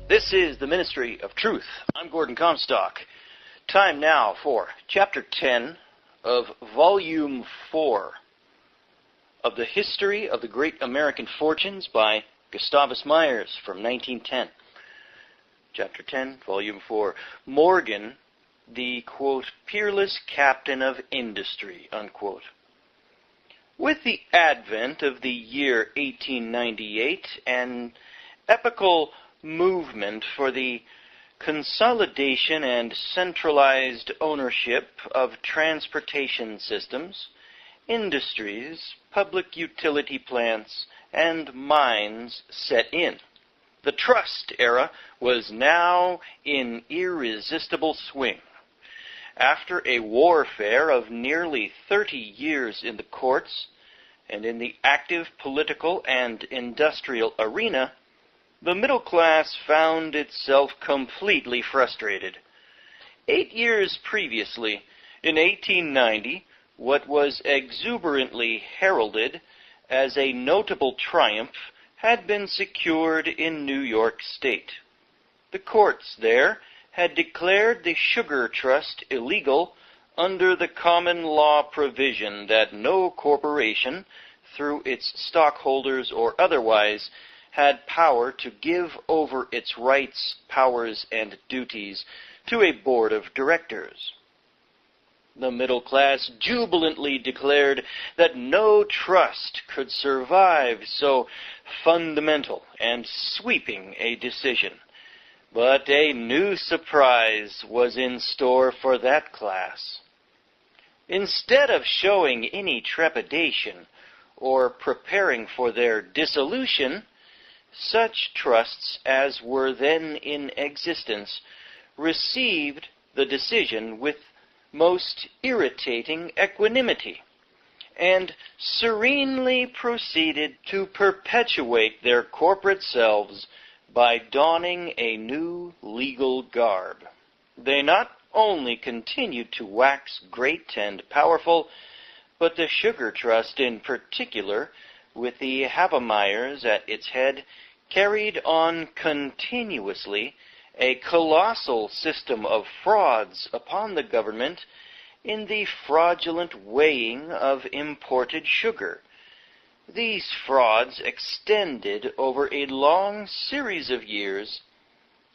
This is the Ministry of Truth. I'm Gordon Comstock. Time now for Chapter 10 of Volume 4 of the History of the Great American Fortunes by Gustavus Myers from 1910. Chapter 10, Volume 4. Morgan, the, quote, peerless captain of industry, unquote. With the advent of the year 1898, an epochal movement for the consolidation and centralized ownership of transportation systems, industries, public utility plants, and mines set in. The trust era was now in irresistible swing. After a warfare of nearly 30 years in the courts and in the active political and industrial arena, the middle class found itself completely frustrated. 8 years previously, in 1890, what was exuberantly heralded as a notable triumph had been secured in New York State. The courts there had declared the Sugar Trust illegal under the common law provision that no corporation, through its stockholders or otherwise, had power to give over its rights, powers, and duties to a board of directors. The middle class jubilantly declared that no trust could survive so fundamental and sweeping a decision. But a new surprise was in store for that class. Instead of showing any trepidation or preparing for their dissolution, such trusts as were then in existence received the decision with most irritating equanimity, and serenely proceeded to perpetuate their corporate selves by donning a new legal garb. They not only continued to wax great and powerful, but the Sugar Trust in particular, with the Havemeyers at its head, carried on continuously a colossal system of frauds upon the government in the fraudulent weighing of imported sugar. These frauds extended over a long series of years,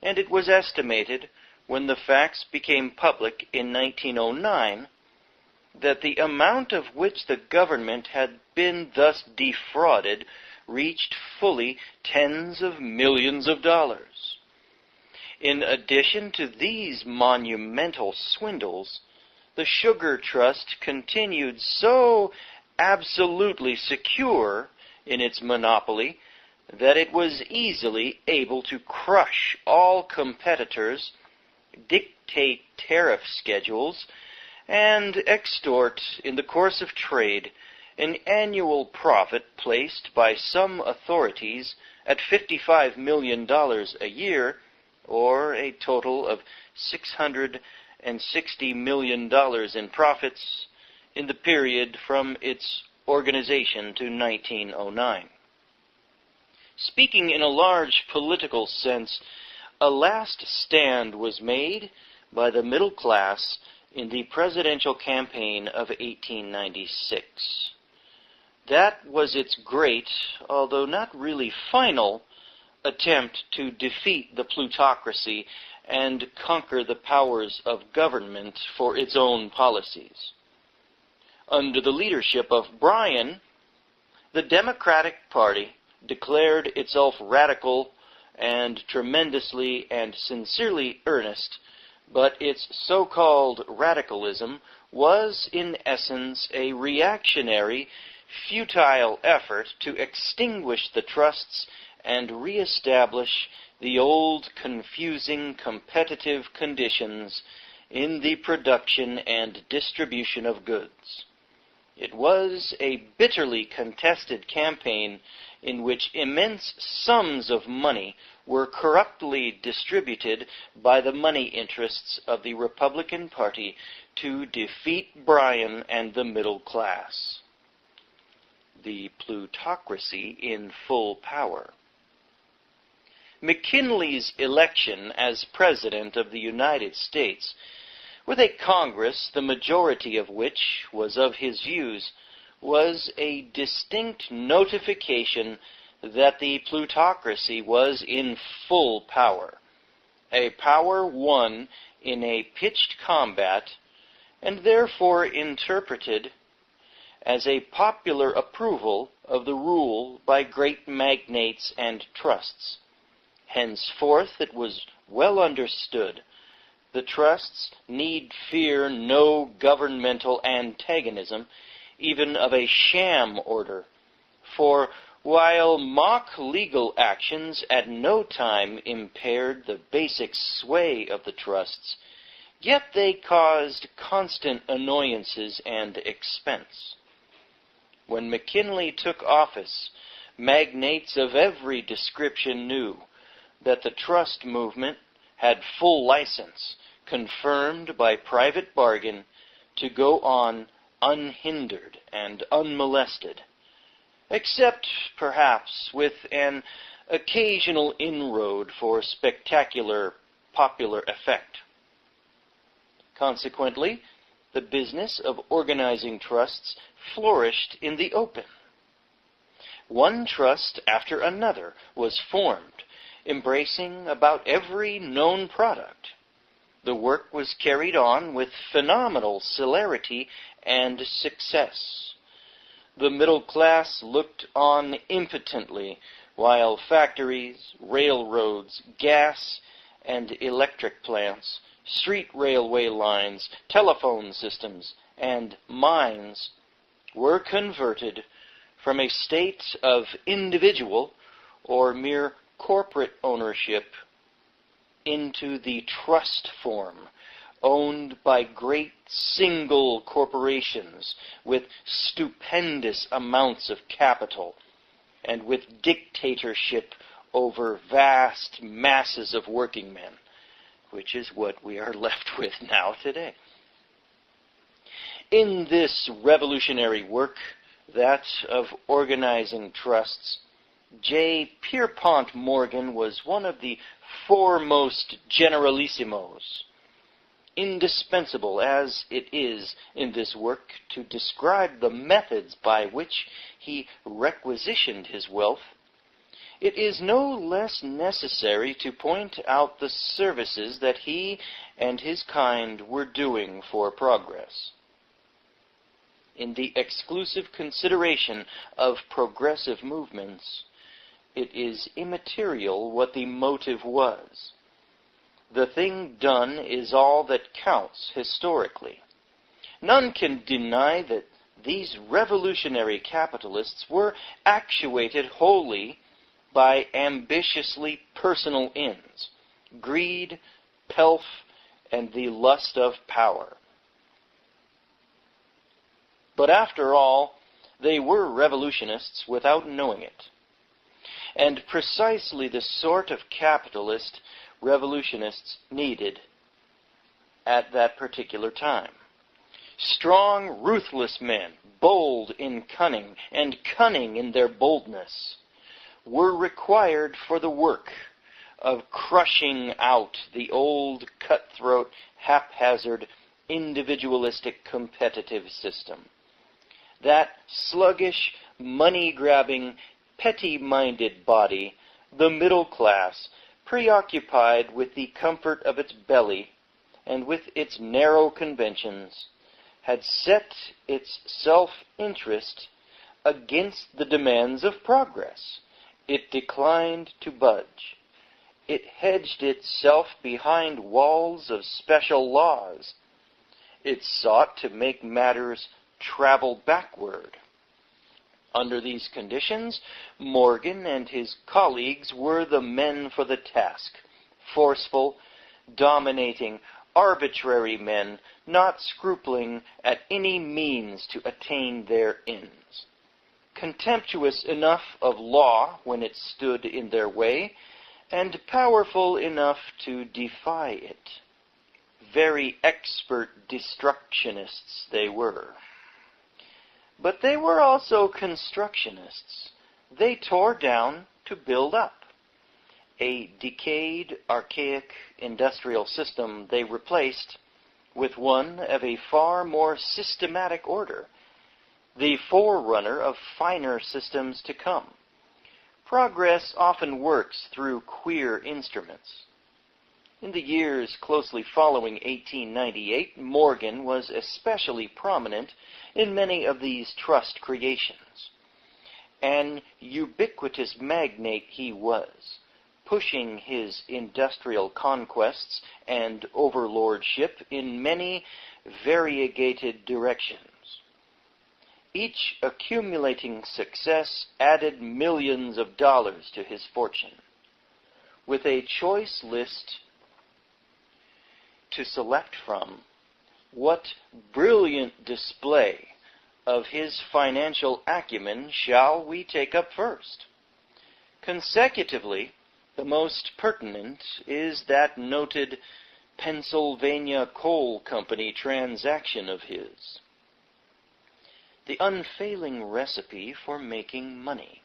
and it was estimated, when the facts became public in 1909, that the amount of which the government had been thus defrauded reached fully tens of millions of dollars. In addition to these monumental swindles, the Sugar Trust continued so absolutely secure in its monopoly that it was easily able to crush all competitors, dictate tariff schedules, and extort, in the course of trade, an annual profit placed by some authorities at $55 million a year, or a total of $660 million in profits in the period from its organization to 1909. Speaking in a large political sense, a last stand was made by the middle class in the presidential campaign of 1896. That was its great, although not really final, attempt to defeat the plutocracy and conquer the powers of government for its own policies. Under the leadership of Bryan, the Democratic Party declared itself radical and tremendously and sincerely earnest, but its so-called radicalism was in essence a reactionary, futile effort to extinguish the trusts and reestablish the old, confusing, competitive conditions in the production and distribution of goods. It was a bitterly contested campaign in which immense sums of money were corruptly distributed by the money interests of the Republican Party to defeat Bryan and the middle class. The plutocracy in full power. McKinley's election as President of the United States, with a Congress the majority of which was of his views, was a distinct notification that the plutocracy was in full power, a power won in a pitched combat, and therefore interpreted as a popular approval of the rule by great magnates and trusts. Henceforth it was well understood the trusts need fear no governmental antagonism, even of a sham order, for while mock legal actions at no time impaired the basic sway of the trusts, yet they caused constant annoyances and expense. When McKinley took office, magnates of every description knew that the trust movement had full license, confirmed by private bargain, to go on unhindered and unmolested, except perhaps with an occasional inroad for spectacular popular effect. Consequently, the business of organizing trusts flourished in the open. One trust after another was formed, embracing about every known product. The work was carried on with phenomenal celerity and success. The middle class looked on impotently while factories, railroads, gas and electric plants, street railway lines, telephone systems, and mines were converted from a state of individual or mere corporate ownership into the trust form, owned by great single corporations with stupendous amounts of capital and with dictatorship over vast masses of working men, which is what we are left with now today. In this revolutionary work, that of organizing trusts, J. Pierpont Morgan was one of the foremost generalissimos, indispensable as it is in this work to describe the methods by which he requisitioned his wealth. It is no less necessary to point out the services that he and his kind were doing for progress. In the exclusive consideration of progressive movements, it is immaterial what the motive was. The thing done is all that counts historically. None can deny that these revolutionary capitalists were actuated wholly by ambitiously personal ends, greed, pelf, and the lust of power. But after all, they were revolutionists without knowing it, and precisely the sort of capitalist revolutionists needed at that particular time. Strong, ruthless men, bold in cunning, and cunning in their boldness, were required for the work of crushing out the old cutthroat, haphazard, individualistic competitive system. That sluggish, money-grabbing, petty-minded body, the middle class, preoccupied with the comfort of its belly and with its narrow conventions, had set its self-interest against the demands of progress. It declined to budge. It hedged itself behind walls of special laws. It sought to make matters travel backward. Under these conditions, Morgan and his colleagues were the men for the task, forceful, dominating, arbitrary men, not scrupling at any means to attain their ends. Contemptuous enough of law when it stood in their way, and powerful enough to defy it. Very expert destructionists they were. But they were also constructionists. They tore down to build up. a decayed, archaic industrial system they replaced with one of a far more systematic order, the forerunner of finer systems to come. Progress often works through queer instruments. In the years closely following 1898, Morgan was especially prominent in many of these trust creations. An ubiquitous magnate he was, pushing his industrial conquests and overlordship in many variegated directions. Each accumulating success added millions of dollars to his fortune. With a choice list to select from, what brilliant display of his financial acumen shall we take up first? Consecutively, the most pertinent is that noted Pennsylvania Coal Company transaction of his. The unfailing recipe for making money.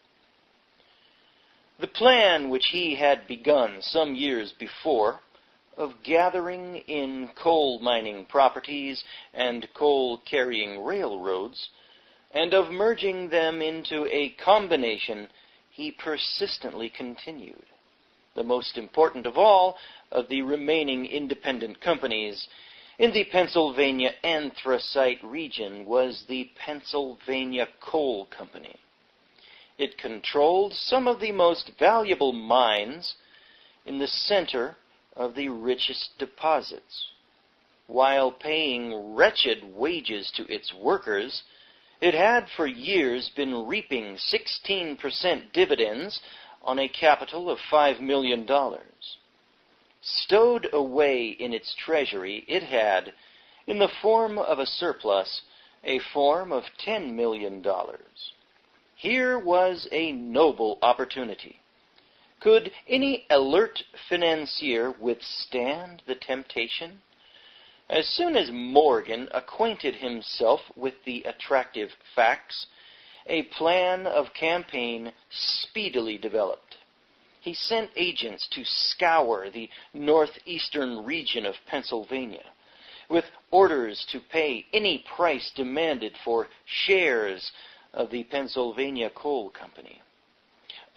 The plan which he had begun some years before of gathering in coal mining properties and coal-carrying railroads, and of merging them into a combination, he persistently continued. The most important of all of the remaining independent companies in the Pennsylvania anthracite region was the Pennsylvania Coal Company. It controlled some of the most valuable mines in the center of the richest deposits. While paying wretched wages to its workers, it had for years been reaping 16% dividends on a capital of $5 million. Stowed away in its treasury, it had, in the form of a surplus, a form of $10 million. Here was a noble opportunity. Could any alert financier withstand the temptation? As soon as Morgan acquainted himself with the attractive facts, a plan of campaign speedily developed. He sent agents to scour the northeastern region of Pennsylvania, with orders to pay any price demanded for shares of the Pennsylvania Coal Company.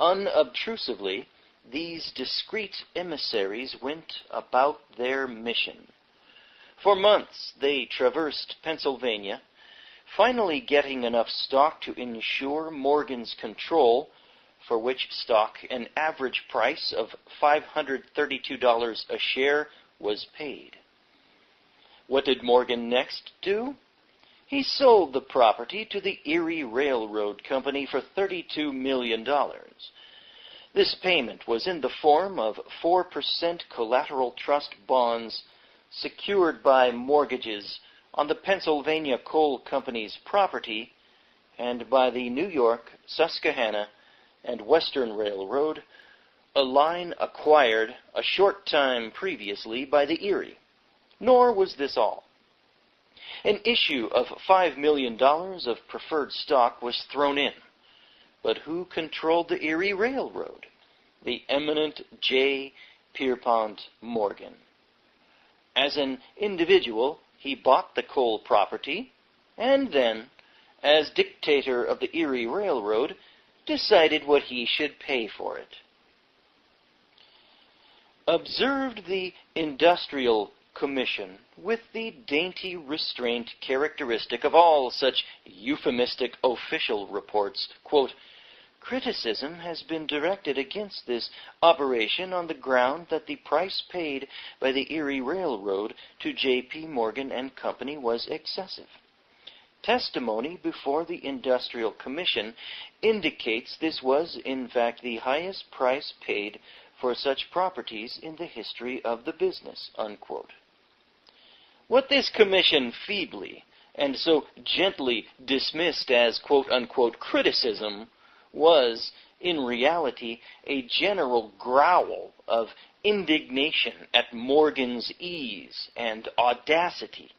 Unobtrusively, these discreet emissaries went about their mission. For months they traversed Pennsylvania, finally getting enough stock to ensure Morgan's control, for which stock an average price of $532 a share was paid. What did Morgan next do? He sold the property to the Erie Railroad Company for $32 million. This payment was in the form of 4% collateral trust bonds secured by mortgages on the Pennsylvania Coal Company's property and by the New York, Susquehanna, and Western Railroad, a line acquired a short time previously by the Erie. Nor was this all. An issue of $5 million of preferred stock was thrown in. But who controlled the Erie Railroad? The eminent J. Pierpont Morgan. As an individual, he bought the coal property, and then, as dictator of the Erie Railroad, decided what he should pay for it. Observed the Industrial Commission with the dainty restraint characteristic of all such euphemistic official reports, quote, "Criticism has been directed against this operation on the ground that the price paid by the Erie Railroad to J.P. Morgan and Company was excessive. Testimony before the Industrial Commission indicates this was, in fact, the highest price paid for such properties in the history of the business," unquote. What this commission feebly and so gently dismissed as quote-unquote criticism was, in reality, a general growl of indignation at Morgan's ease and audacity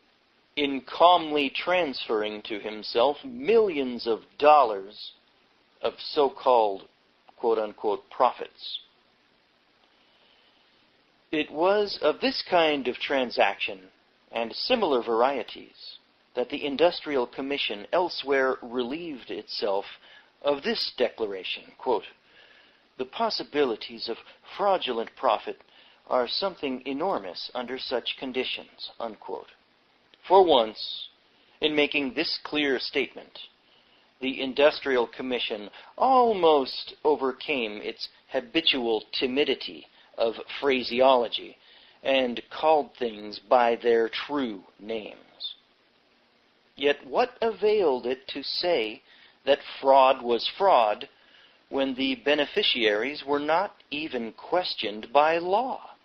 in calmly transferring to himself millions of dollars of so-called quote-unquote profits. It was of this kind of transaction, and similar varieties, that the Industrial Commission elsewhere relieved itself of this declaration, quote, "The possibilities of fraudulent profit are something enormous under such conditions," unquote. For once, in making this clear statement, the Industrial Commission almost overcame its habitual timidity of phraseology and called things by their true names. Yet what availed it to say that fraud was fraud when the beneficiaries were not even questioned by law?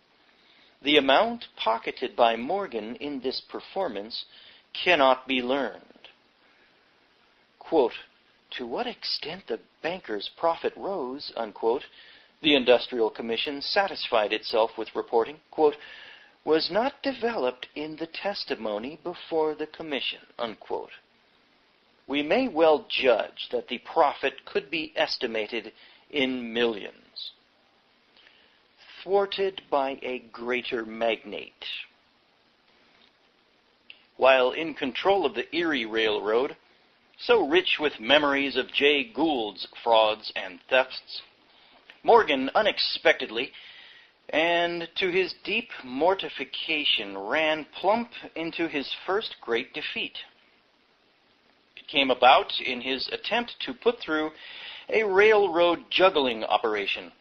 The amount pocketed by Morgan in this performance cannot be learned. Quote, "To what extent the banker's profit rose," unquote, the Industrial Commission satisfied itself with reporting, quote, "was not developed in the testimony before the Commission," unquote. We may well judge that the profit could be estimated in millions. Thwarted by a greater magnate. While in control of the Erie Railroad, so rich with memories of Jay Gould's frauds and thefts, Morgan unexpectedly, and to his deep mortification, ran plump into his first great defeat. It came about in his attempt to put through a railroad juggling operation.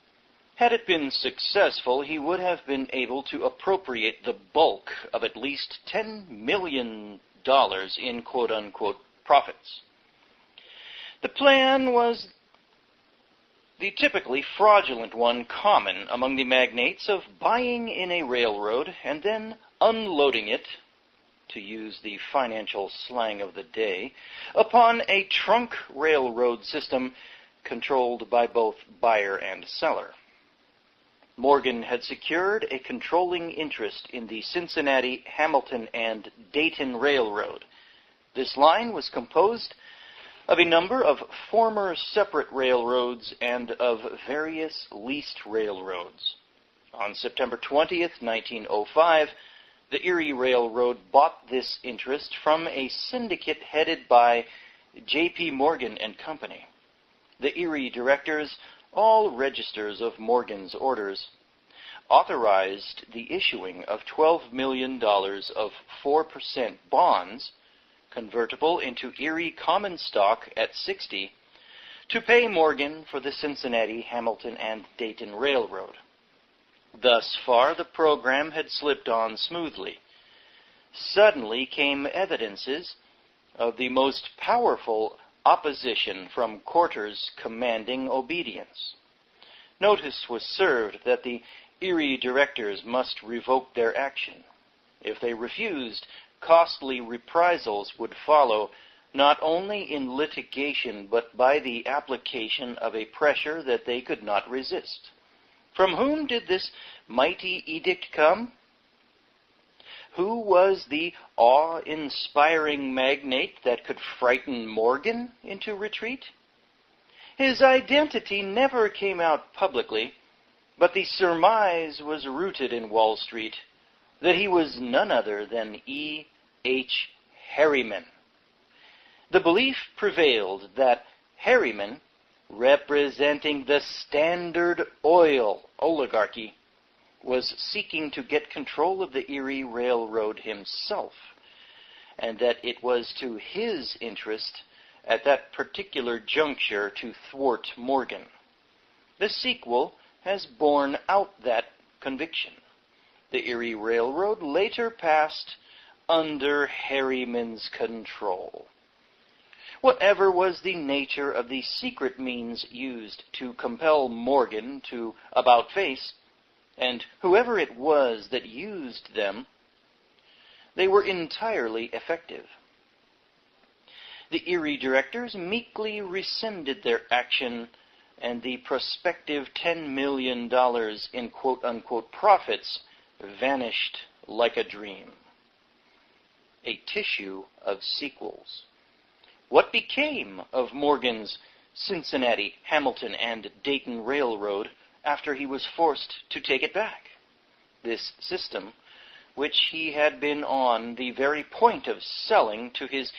Had it been successful, he would have been able to appropriate the bulk of at least $10 million in quote-unquote profits. The plan was the typically fraudulent one common among the magnates of buying in a railroad and then unloading it, to use the financial slang of the day, upon a trunk railroad system controlled by both buyer and seller. Morgan had secured a controlling interest in the Cincinnati, Hamilton, and Dayton Railroad. This line was composed of a number of former separate railroads and of various leased railroads. On September 20th, 1905, the Erie Railroad bought this interest from a syndicate headed by J.P. Morgan and Company. The Erie directors, all registers of Morgan's orders, authorized the issuing of $12 million of 4% bonds, convertible into Erie common stock at 60, to pay Morgan for the Cincinnati, Hamilton, and Dayton Railroad. Thus far, the program had slipped on smoothly. Suddenly came evidences of the most powerful opposition from quarters commanding obedience. Notice was served that the Erie directors must revoke their action. If they refused, costly reprisals would follow, not only in litigation, but by the application of a pressure that they could not resist. From whom did this mighty edict come? Who was the awe-inspiring magnate that could frighten Morgan into retreat? His identity never came out publicly, but the surmise was rooted in Wall Street that he was none other than E. H. Harriman. The belief prevailed that Harriman, representing the Standard Oil oligarchy, was seeking to get control of the Erie Railroad himself, and that it was to his interest at that particular juncture to thwart Morgan. The sequel has borne out that conviction. The Erie Railroad later passed under Harriman's control. Whatever was the nature of the secret means used to compel Morgan to about face, and whoever it was that used them, they were entirely effective. The Erie directors meekly rescinded their action, and the prospective $10 million in quote-unquote profits vanished like a dream. A tissue of sequels. What became of Morgan's Cincinnati, Hamilton, and Dayton Railroad after he was forced to take it back? This system, which he had been on the very point of selling to his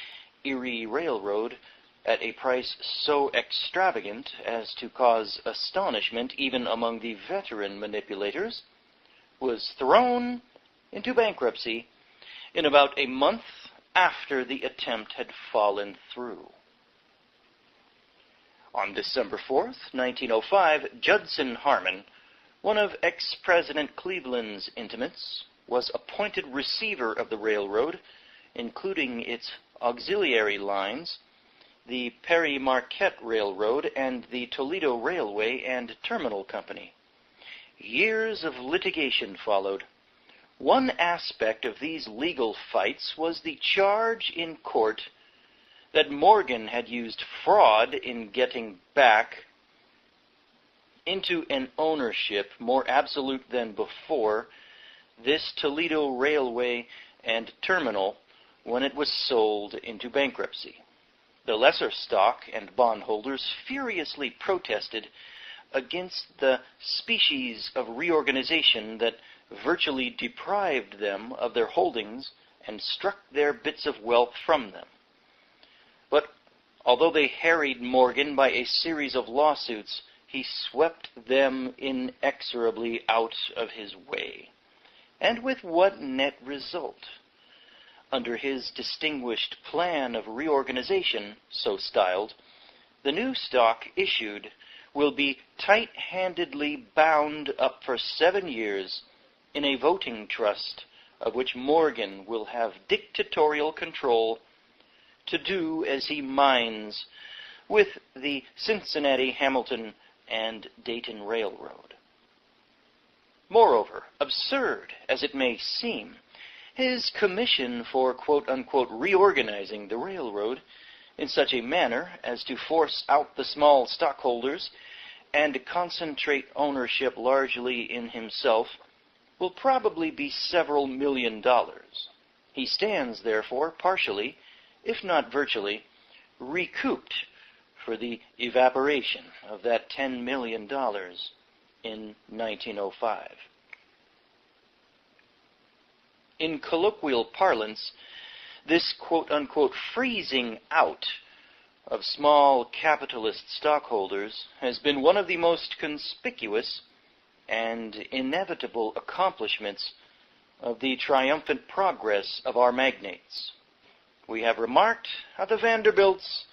Erie Railroad at a price so extravagant as to cause astonishment even among the veteran manipulators, was thrown into bankruptcy in about a month after the attempt had fallen through. On December 4th, 1905, Judson Harmon, one of ex-President Cleveland's intimates, was appointed receiver of the railroad, including its auxiliary lines, the Perry Marquette Railroad and the Toledo Railway and Terminal Company. Years of litigation followed. One aspect of these legal fights was the charge in court that Morgan had used fraud in getting back into an ownership more absolute than before this Toledo Railway and Terminal when it was sold into bankruptcy. The lesser stock and bondholders furiously protested against the species of reorganization that virtually deprived them of their holdings and struck their bits of wealth from them. But although they harried Morgan by a series of lawsuits, he swept them inexorably out of his way. And with what net result? Under his distinguished plan of reorganization, so styled, the new stock issued will be tight-handedly bound up for 7 years in a voting trust of which Morgan will have dictatorial control to do as he minds with the Cincinnati, Hamilton, and Dayton Railroad. Moreover, absurd as it may seem, his commission for quote-unquote reorganizing the railroad in such a manner as to force out the small stockholders and concentrate ownership largely in himself will probably be several $1 million. He stands, therefore, partially, if not virtually, recouped for the evaporation of that $10 million in 1905. In colloquial parlance, this quote-unquote freezing out of small capitalist stockholders has been one of the most conspicuous and inevitable accomplishments of the triumphant progress of our magnates. We have remarked how the Vanderbilts,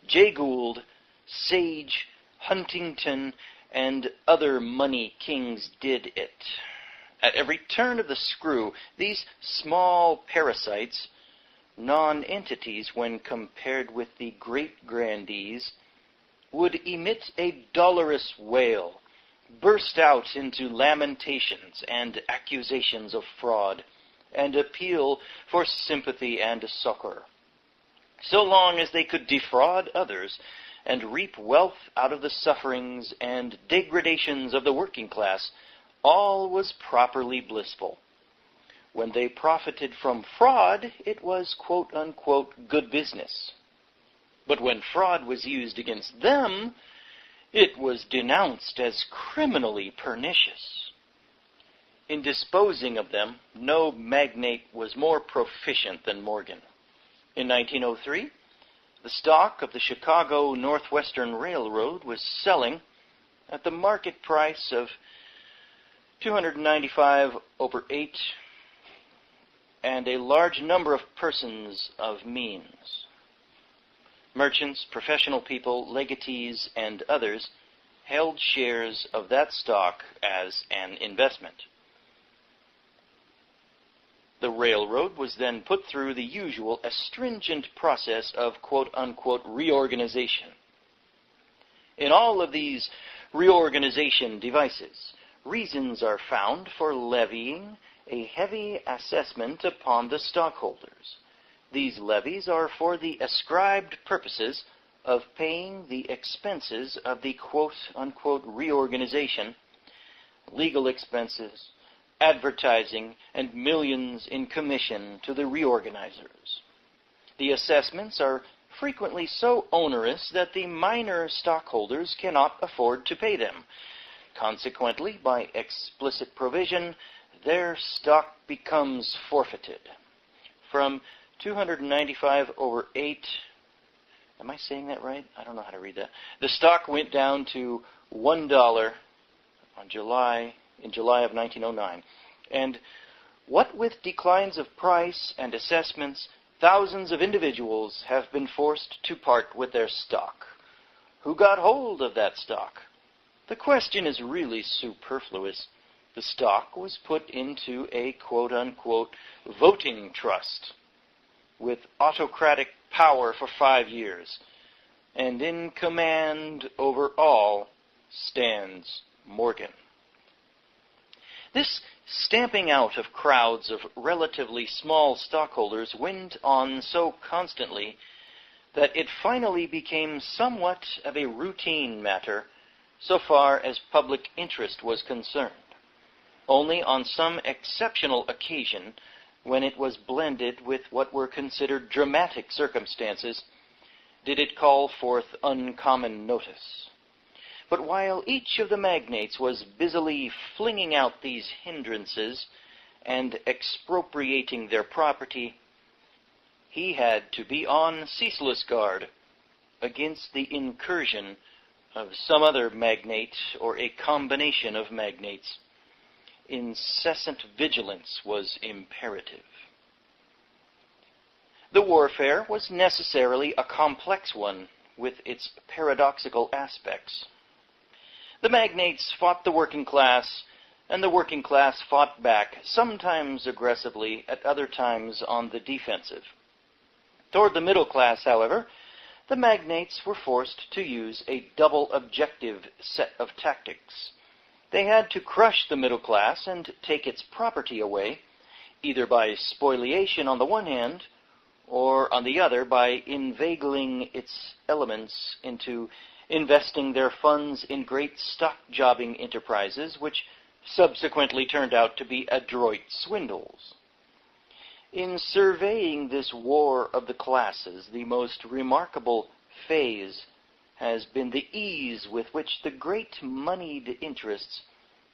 Jay Gould, Sage, Huntington, and other money kings did it. At every turn of the screw, these small parasites, non-entities when compared with the great grandees, would emit a dolorous wail, burst out into lamentations and accusations of fraud, and appeal for sympathy and succor. So long as they could defraud others and reap wealth out of the sufferings and degradations of the working class, all was properly blissful. When they profited from fraud, it was quote-unquote good business. But when fraud was used against them, it was denounced as criminally pernicious. In disposing of them, no magnate was more proficient than Morgan. In 1903, the stock of the Chicago Northwestern Railroad was selling at the market price of $295/8, and a large number of persons of means, merchants, professional people, legatees, and others, held shares of that stock as an investment. The railroad was then put through the usual astringent process of quote-unquote reorganization. In all of these reorganization devices, reasons are found for levying a heavy assessment upon the stockholders. These levies are for the ascribed purposes of paying the expenses of the quote-unquote reorganization, legal expenses, advertising, and millions in commission to the reorganizers. The assessments are frequently so onerous that the minor stockholders cannot afford to pay them. Consequently, by explicit provision, their stock becomes forfeited. From 295 over 8, am I saying that right? I don't know how to read that. The stock went down to $1 in July of 1909. And what with declines of price and assessments, thousands of individuals have been forced to part with their stock. Who got hold of that stock? The question is really superfluous. The stock was put into a quote-unquote voting trust with autocratic power for 5 years. And in command over all stands Morgan. This stamping out of crowds of relatively small stockholders went on so constantly that it finally became somewhat of a routine matter so far as public interest was concerned. Only on some exceptional occasion, when it was blended with what were considered dramatic circumstances, did it call forth uncommon notice. But while each of the magnates was busily flinging out these hindrances and expropriating their property, he had to be on ceaseless guard against the incursion of some other magnate or a combination of magnates. Incessant vigilance was imperative. The warfare was necessarily a complex one with its paradoxical aspects. The magnates fought the working class, and the working class fought back, sometimes aggressively, at other times on the defensive. Toward the middle class, however, the magnates were forced to use a double objective set of tactics. They had to crush the middle class and take its property away, either by spoliation on the one hand, or on the other by inveigling its elements into investing their funds in great stock-jobbing enterprises, which subsequently turned out to be adroit swindles. In surveying this war of the classes, the most remarkable phase has been the ease with which the great moneyed interests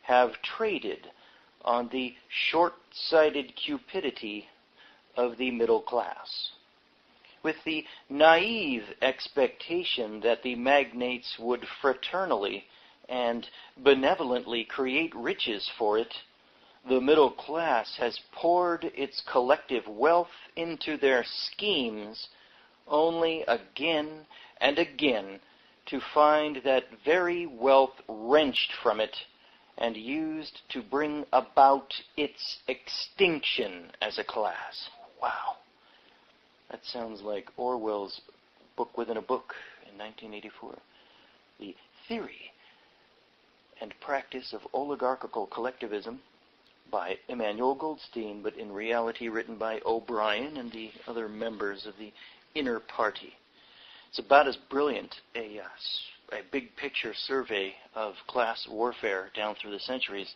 have traded on the short-sighted cupidity of the middle class. With the naive expectation that the magnates would fraternally and benevolently create riches for it, the middle class has poured its collective wealth into their schemes, only again and again to find that very wealth wrenched from it and used to bring about its extinction as a class. Wow. That sounds like Orwell's book within a book in 1984. The theory and practice of oligarchical collectivism by Emmanuel Goldstein, but in reality written by O'Brien and the other members of the inner party. It's about as brilliant a big picture survey of class warfare down through the centuries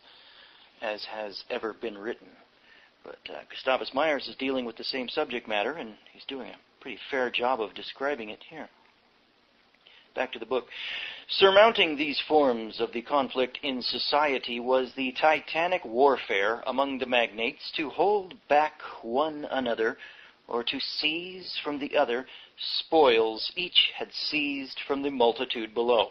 as has ever been written. But Gustavus Myers is dealing with the same subject matter, and he's doing a pretty fair job of describing it here. Back to the book. Surmounting these forms of the conflict in society was the titanic warfare among the magnates to hold back one another or to seize from the other spoils each had seized from the multitude below.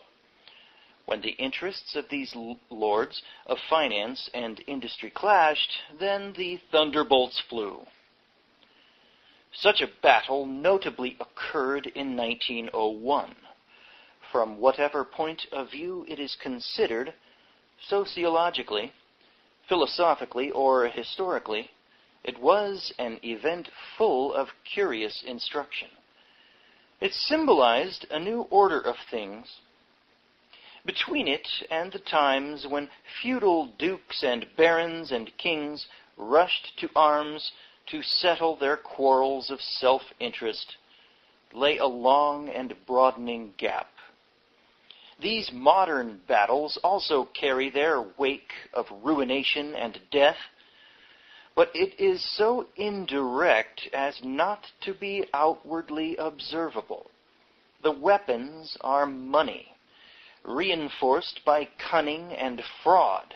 When the interests of these lords of finance and industry clashed, then the thunderbolts flew. Such a battle notably occurred in 1901. From whatever point of view it is considered, sociologically, philosophically, or historically, it was an event full of curious instruction. It symbolized a new order of things. Between it and the times when feudal dukes and barons and kings rushed to arms to settle their quarrels of self-interest, lay a long and broadening gap. These modern battles also carry their wake of ruination and death, but it is so indirect as not to be outwardly observable. The weapons are money, reinforced by cunning and fraud.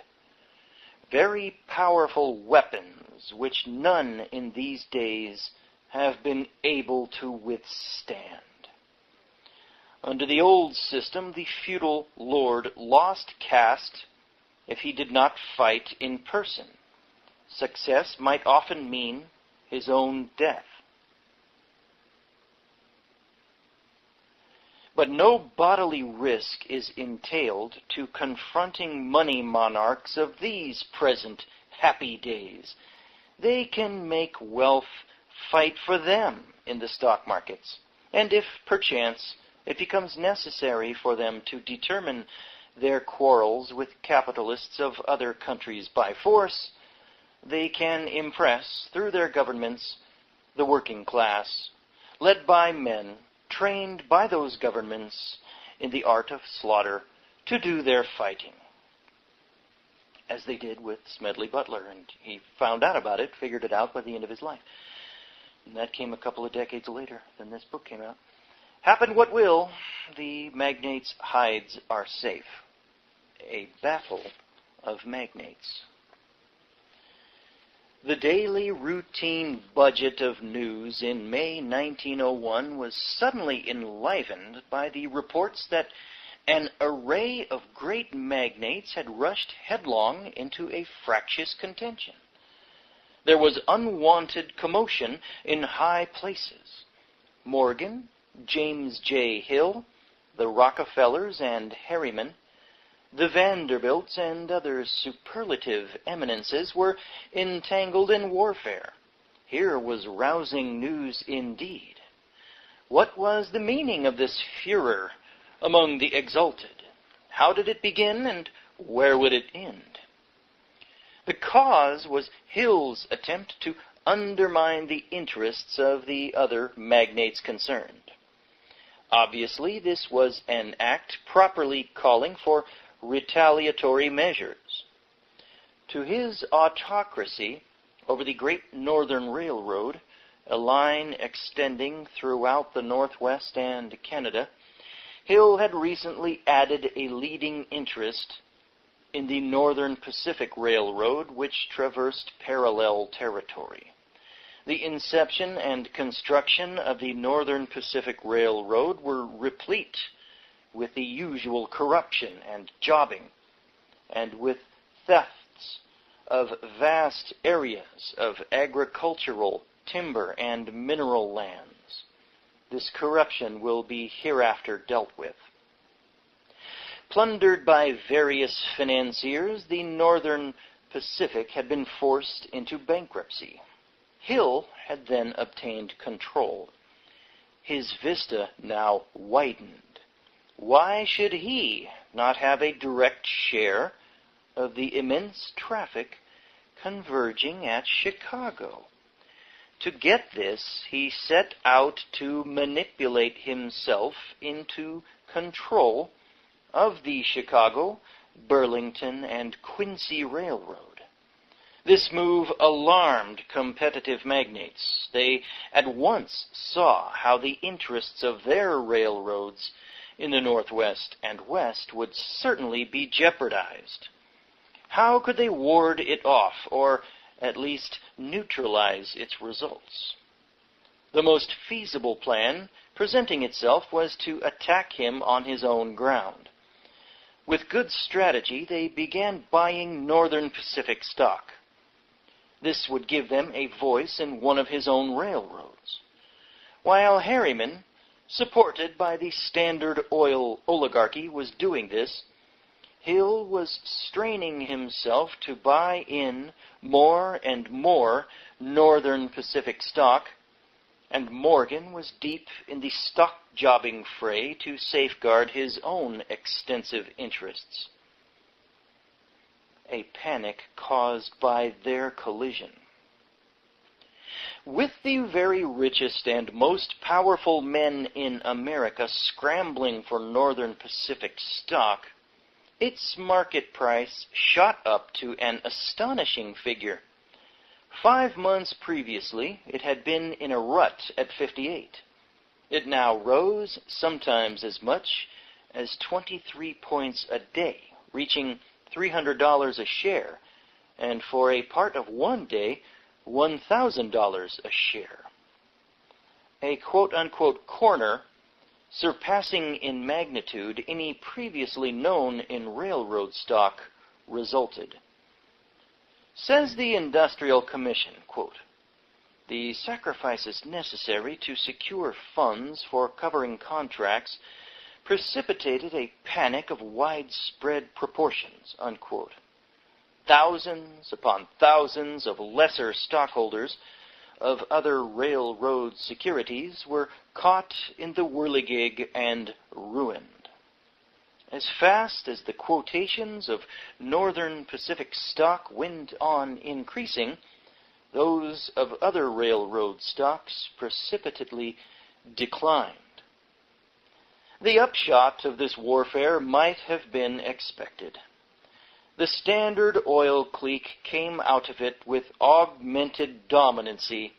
very powerful weapons which none in these days have been able to withstand. Under the old system, the feudal lord lost caste if he did not fight in person. Success might often mean his own death. But no bodily risk is entailed to confronting money monarchs of these present happy days. They can make wealth fight for them in the stock markets, and if, perchance, it becomes necessary for them to determine their quarrels with capitalists of other countries by force, they can impress, through their governments, the working class, led by men trained by those governments in the art of slaughter, to do their fighting. As they did with Smedley Butler, and he found out about it, figured it out by the end of his life. And that came a couple of decades later than this book came out. Happen what will, the magnate's hides are safe. A battle of magnates. The daily routine budget of news in May 1901 was suddenly enlivened by the reports that an array of great magnates had rushed headlong into a fractious contention. There was unwanted commotion in high places. Morgan, James J. Hill, the Rockefellers and Harriman, the Vanderbilts and other superlative eminences were entangled in warfare. Here was rousing news indeed. What was the meaning of this furor among the exalted? How did it begin, and where would it end? The cause was Hill's attempt to undermine the interests of the other magnates concerned. Obviously, this was an act properly calling for retaliatory measures. To his autocracy over the Great Northern Railroad, a line extending throughout the Northwest and Canada, Hill had recently added a leading interest in the Northern Pacific Railroad, which traversed parallel territory. The inception and construction of the Northern Pacific Railroad were replete with the usual corruption and jobbing, and with thefts of vast areas of agricultural, timber, and mineral lands. This corruption will be hereafter dealt with. Plundered by various financiers, the Northern Pacific had been forced into bankruptcy. Hill had then obtained control. His vista now widened. Why should he not have a direct share of the immense traffic converging at Chicago? To get this, he set out to manipulate himself into control of the Chicago, Burlington, and Quincy Railroad. This move alarmed competitive magnates. They at once saw how the interests of their railroads in the Northwest and West would certainly be jeopardized. How could they ward it off, or at least neutralize its results? The most feasible plan presenting itself was to attack him on his own ground. With good strategy, they began buying Northern Pacific stock. This would give them a voice in one of his own railroads. While Harriman, supported by the Standard Oil oligarchy, was doing this, Hill was straining himself to buy in more and more Northern Pacific stock, and Morgan was deep in the stock jobbing fray to safeguard his own extensive interests. A panic caused by their collision. With the very richest and most powerful men in America scrambling for Northern Pacific stock, its market price shot up to an astonishing figure. 5 months previously, it had been in a rut at 58. It now rose sometimes as much as 23 points a day, reaching $300 a share, and for a part of one day, $1,000 a share. A quote-unquote corner, surpassing in magnitude any previously known in railroad stock, resulted. Says the Industrial Commission, quote, "The sacrifices necessary to secure funds for covering contracts precipitated a panic of widespread proportions," unquote. Thousands upon thousands of lesser stockholders of other railroad securities were caught in the whirligig and ruined. As fast as the quotations of Northern Pacific stock went on increasing, those of other railroad stocks precipitately declined. The upshot of this warfare might have been expected. The Standard Oil clique came out of it with augmented dominancy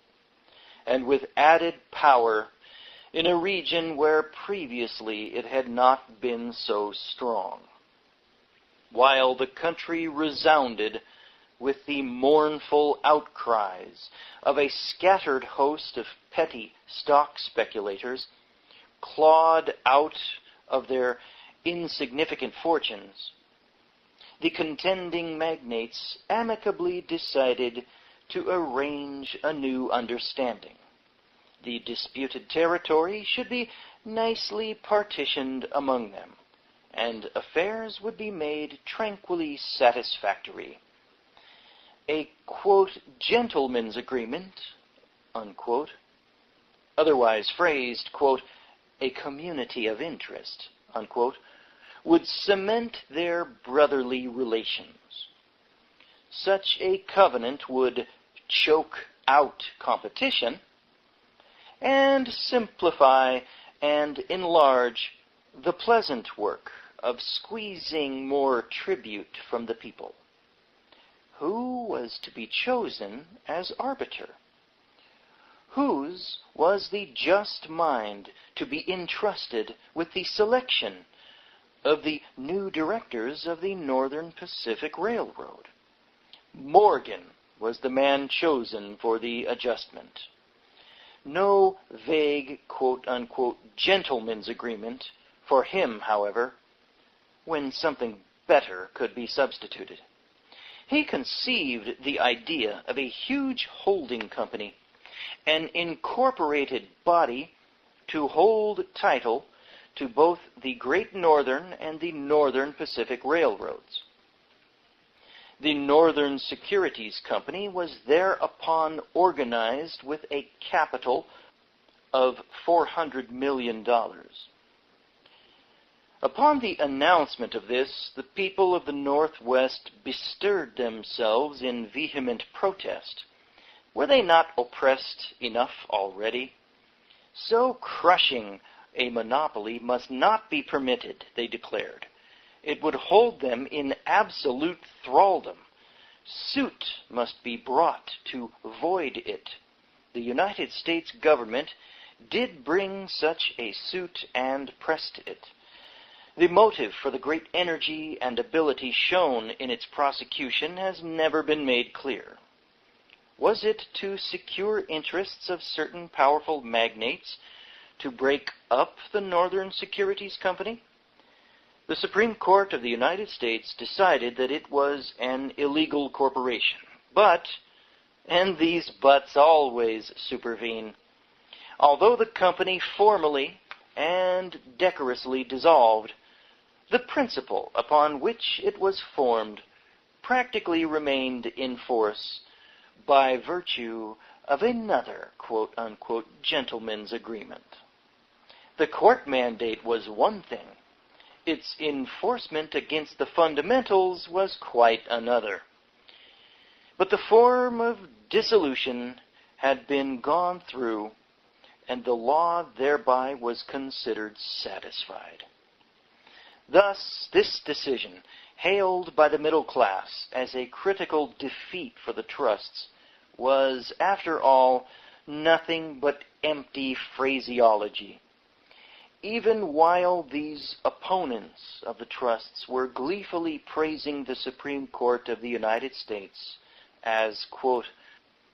and with added power in a region where previously it had not been so strong, while the country resounded with the mournful outcries of a scattered host of petty stock speculators, clawed out of their insignificant fortunes. The contending magnates amicably decided to arrange a new understanding. The disputed territory should be nicely partitioned among them, and affairs would be made tranquilly satisfactory. A, quote, "gentleman's agreement," unquote, otherwise phrased, quote, "a community of interest," unquote, would cement their brotherly relations. Such a covenant would choke out competition and simplify and enlarge the pleasant work of squeezing more tribute from the people. Who was to be chosen as arbiter? Whose was the just mind to be entrusted with the selection of the new directors of the Northern Pacific Railroad? Morgan was the man chosen for the adjustment. No vague, quote-unquote, "gentleman's agreement" for him, however, when something better could be substituted. He conceived the idea of a huge holding company, an incorporated body to hold title to both the Great Northern and the Northern Pacific Railroads. The Northern Securities Company was thereupon organized with a capital of $400 million. Upon the announcement of this, the people of the Northwest bestirred themselves in vehement protest. Were they not oppressed enough already? So crushing a monopoly must not be permitted, they declared. It would hold them in absolute thraldom. Suit must be brought to void it. The United States government did bring such a suit and pressed it. The motive for the great energy and ability shown in its prosecution has never been made clear. Was it to secure interests of certain powerful magnates to break up the Northern Securities Company? The Supreme Court of the United States decided that it was an illegal corporation. But, and these buts always supervene, although the company formally and decorously dissolved, the principle upon which it was formed practically remained in force by virtue of another, quote-unquote, "gentleman's agreement." The court mandate was one thing. Its enforcement against the fundamentals was quite another. But the form of dissolution had been gone through, and the law thereby was considered satisfied. Thus, this decision, hailed by the middle class as a critical defeat for the trusts, was, after all, nothing but empty phraseology. even while these opponents of the trusts were gleefully praising the Supreme Court of the United States as, quote,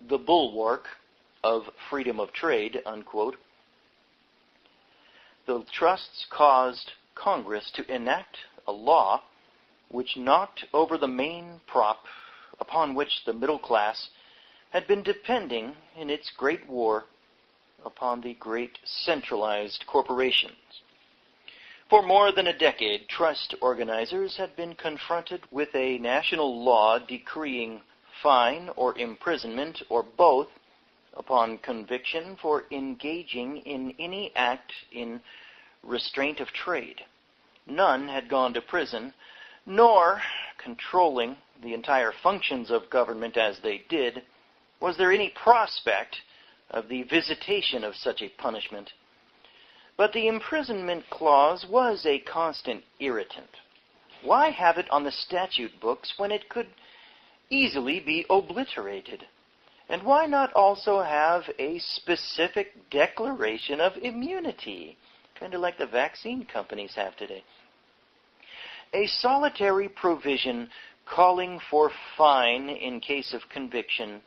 the bulwark of freedom of trade, unquote, the trusts caused Congress to enact a law which knocked over the main prop upon which the middle class had been depending in its great war upon the great centralized corporations. For more than a decade, trust organizers had been confronted with a national law decreeing fine or imprisonment or both upon conviction for engaging in any act in restraint of trade. None had gone to prison, nor, controlling the entire functions of government as they did, was there any prospect of the visitation of such a punishment. But the imprisonment clause was a constant irritant. Why have it on the statute books when it could easily be obliterated? And why not also have a specific declaration of immunity, kind of like the vaccine companies have today? A solitary provision calling for fine in case of conviction,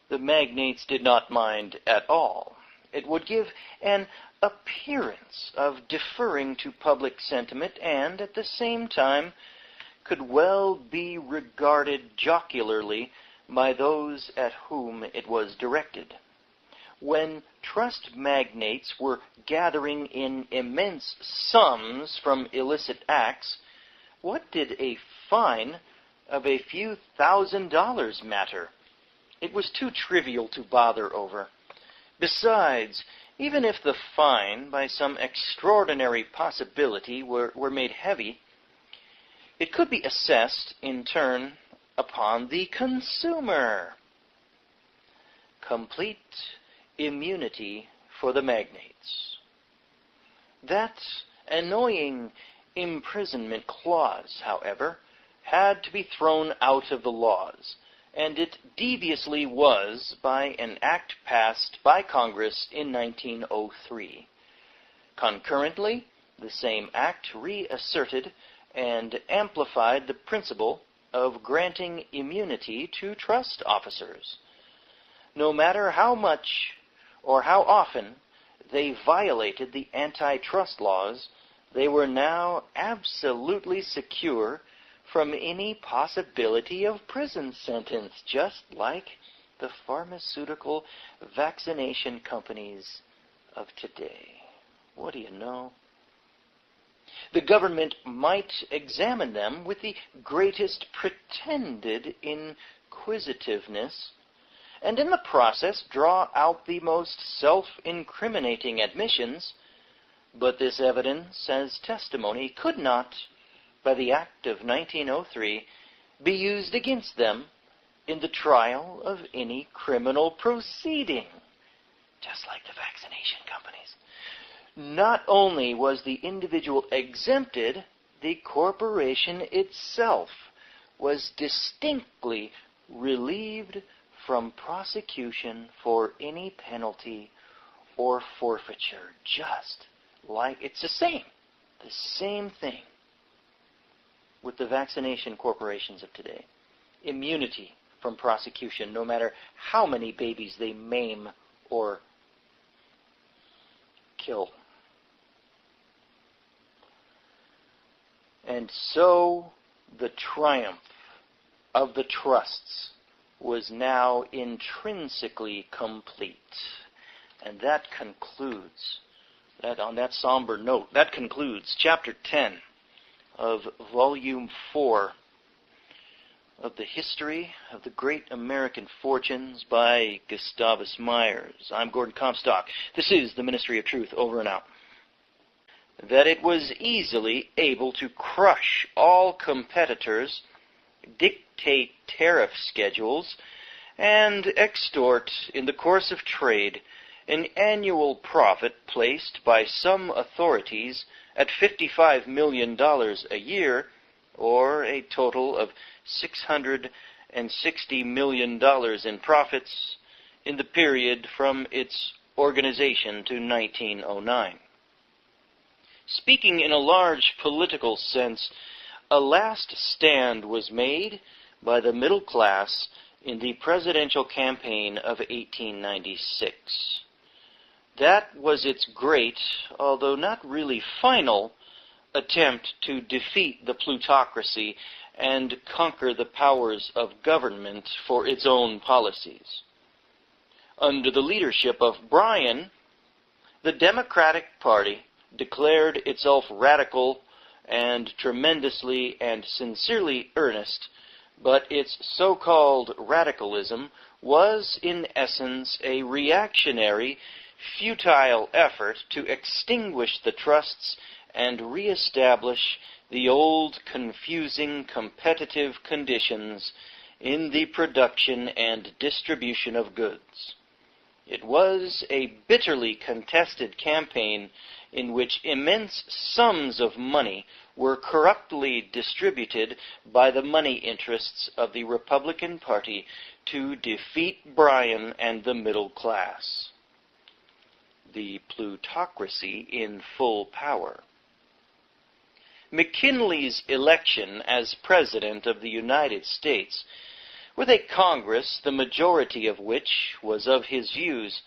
the magnates did not mind at all. It would give an appearance of deferring to public sentiment and, at the same time, could well be regarded jocularly by those at whom it was directed. When trust magnates were gathering in immense sums from illicit acts, what did a fine of a few $1,000s matter? It was too trivial to bother over. Besides, even if the fine, by some extraordinary possibility, were made heavy, it could be assessed, in turn, upon the consumer. Complete immunity for the magnates. That annoying imprisonment clause, however, had to be thrown out of the laws, and it deviously was by an act passed by Congress in 1903. Concurrently, the same act reasserted and amplified the principle of granting immunity to trust officers. No matter how much or how often they violated the antitrust laws, they were now absolutely secure from any possibility of prison sentence, just like the pharmaceutical vaccination companies of today. What do you know? The government might examine them with the greatest pretended inquisitiveness, and in the process draw out the most self-incriminating admissions, but this evidence as testimony could not, by the Act of 1903, be used against them in the trial of any criminal proceeding, just like the vaccination companies. Not only was the individual exempted, the corporation itself was distinctly relieved from prosecution for any penalty or forfeiture, just like it's the same thing with the vaccination corporations of today. Immunity from prosecution, no matter how many babies they maim or kill. And so the triumph of the trusts was now intrinsically complete. And that concludes, on that somber note, that concludes Chapter 10 of Volume 4 of the History of the Great American Fortunes by Gustavus Myers. I'm Gordon Comstock. This is the Ministry of Truth, over and out. That it was easily able to crush all competitors, dictate tariff schedules, and extort, in the course of trade, an annual profit placed by some authorities at $55 million a year, or a total of $660 million in profits in the period from its organization to 1909. Speaking in a large political sense, a last stand was made by the middle class in the presidential campaign of 1896. That was its great, although not really final, attempt to defeat the plutocracy and conquer the powers of government for its own policies. Under the leadership of Bryan, the Democratic Party declared itself radical and tremendously and sincerely earnest, but its so-called radicalism was in essence a reactionary, futile effort to extinguish the trusts and re-establish the old, confusing, competitive conditions in the production and distribution of goods. It was a bitterly contested campaign in which immense sums of money were corruptly distributed by the money interests of the Republican Party to defeat Bryan and the middle class. The plutocracy in full power. McKinley's election as President of the United States, with a Congress the majority of which was of his views,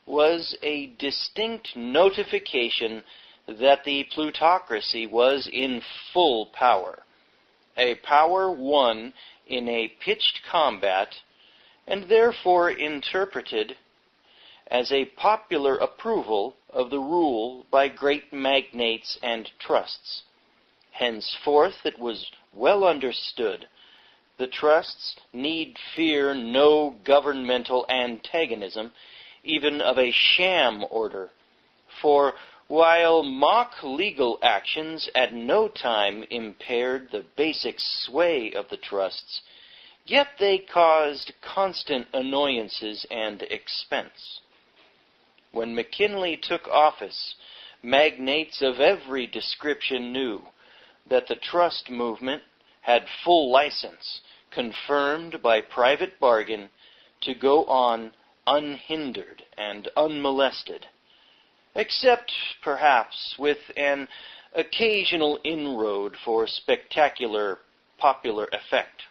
was a distinct notification that the plutocracy was in full power, a power won in a pitched combat, and therefore interpreted as a popular approval of the rule by great magnates and trusts. Henceforth it was well understood the trusts need fear no governmental antagonism, even of a sham order, for while mock legal actions at no time impaired the basic sway of the trusts, yet they caused constant annoyances and expense. When McKinley took office, magnates of every description knew that the trust movement had full license, confirmed by private bargain, to go on unhindered and unmolested, except perhaps with an occasional inroad for spectacular popular effect.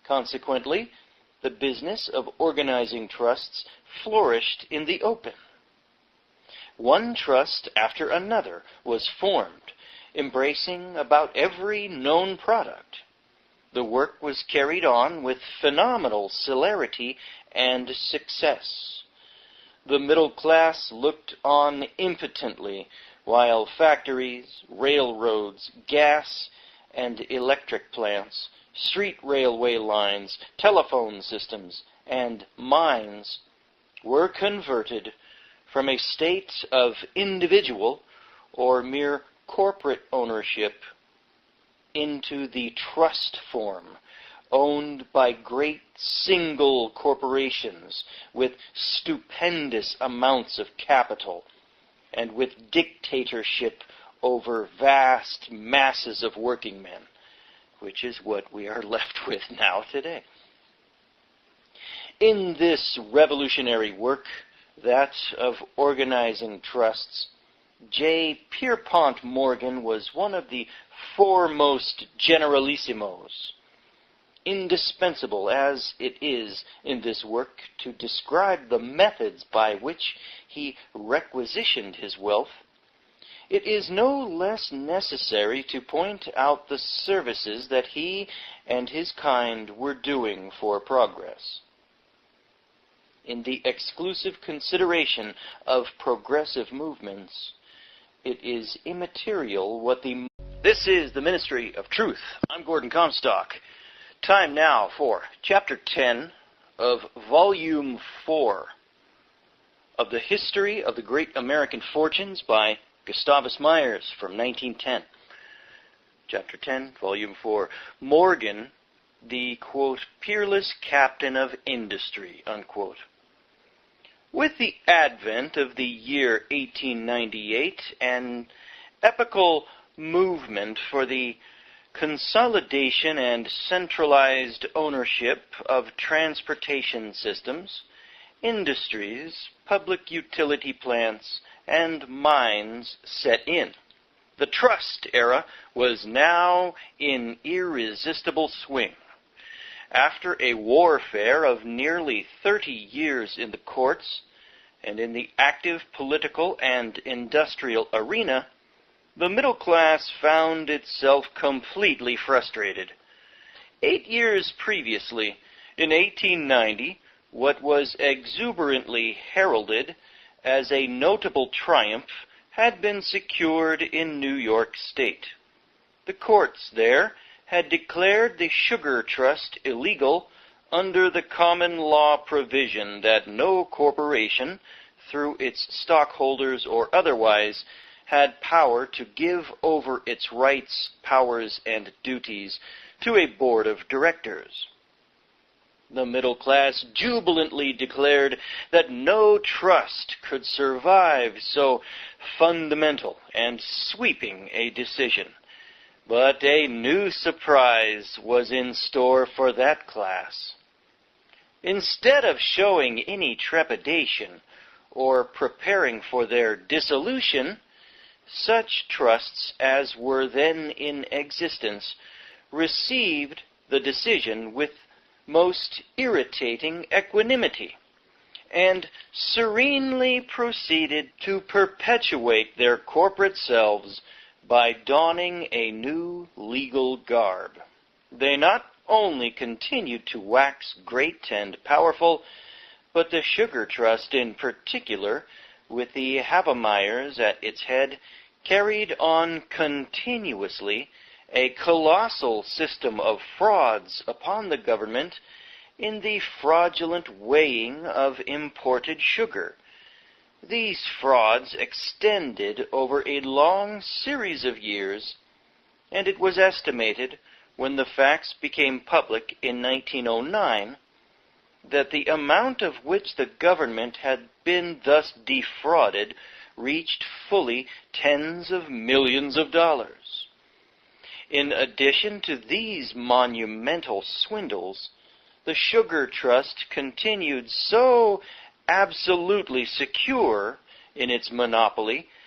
Consequently, the business of organizing trusts flourished in the open. One trust after another was formed, embracing about every known product. The work was carried on with phenomenal celerity and success. The middle class looked on impotently while factories, railroads, gas and electric plants, street railway lines, telephone systems, and mines were converted from a state of individual or mere corporate ownership into the trust form, owned by great single corporations with stupendous amounts of capital and with dictatorship over vast masses of working men, which is what we are left with now today. In this revolutionary work, that of organizing trusts, J. Pierpont Morgan was one of the foremost generalissimos, indispensable as it is in this work to describe the methods by which he requisitioned his wealth. It is no less necessary to point out the services that he and his kind were doing for progress. In the exclusive consideration of progressive movements, it is immaterial what the... This is the Ministry of Truth. I'm Gordon Comstock. Time now for Chapter 10 of Volume 4 of the History of the Great American Fortunes by Gustavus Myers from 1910. Chapter 10, Volume 4. Morgan, the, quote, peerless captain of industry, unquote. With the advent of the year 1898, an epochal movement for the consolidation and centralized ownership of transportation systems industries, public utility plants, and mines set in. The trust era was now in irresistible swing. After a warfare of nearly 30 years in the courts and in the active political and industrial arena, the middle class found itself completely frustrated. 8 years previously, in 1890, what was exuberantly heralded as a notable triumph had been secured in New York State. The courts there had declared the sugar trust illegal under the common law provision that no corporation, through its stockholders or otherwise, had power to give over its rights, powers, and duties to a board of directors. The middle class jubilantly declared that no trust could survive so fundamental and sweeping a decision. But a new surprise was in store for that class. Instead of showing any trepidation or preparing for their dissolution, such trusts as were then in existence received the decision with most irritating equanimity, and serenely proceeded to perpetuate their corporate selves by donning a new legal garb. They not only continued to wax great and powerful, but the Sugar Trust in particular, with the Havemeyers at its head, carried on continuously a colossal system of frauds upon the government in the fraudulent weighing of imported sugar. These frauds extended over a long series of years, and it was estimated, when the facts became public in 1909, that the amount of which the government had been thus defrauded reached fully tens of millions of dollars. In addition to these monumental swindles, the Sugar Trust continued so absolutely secure in its monopoly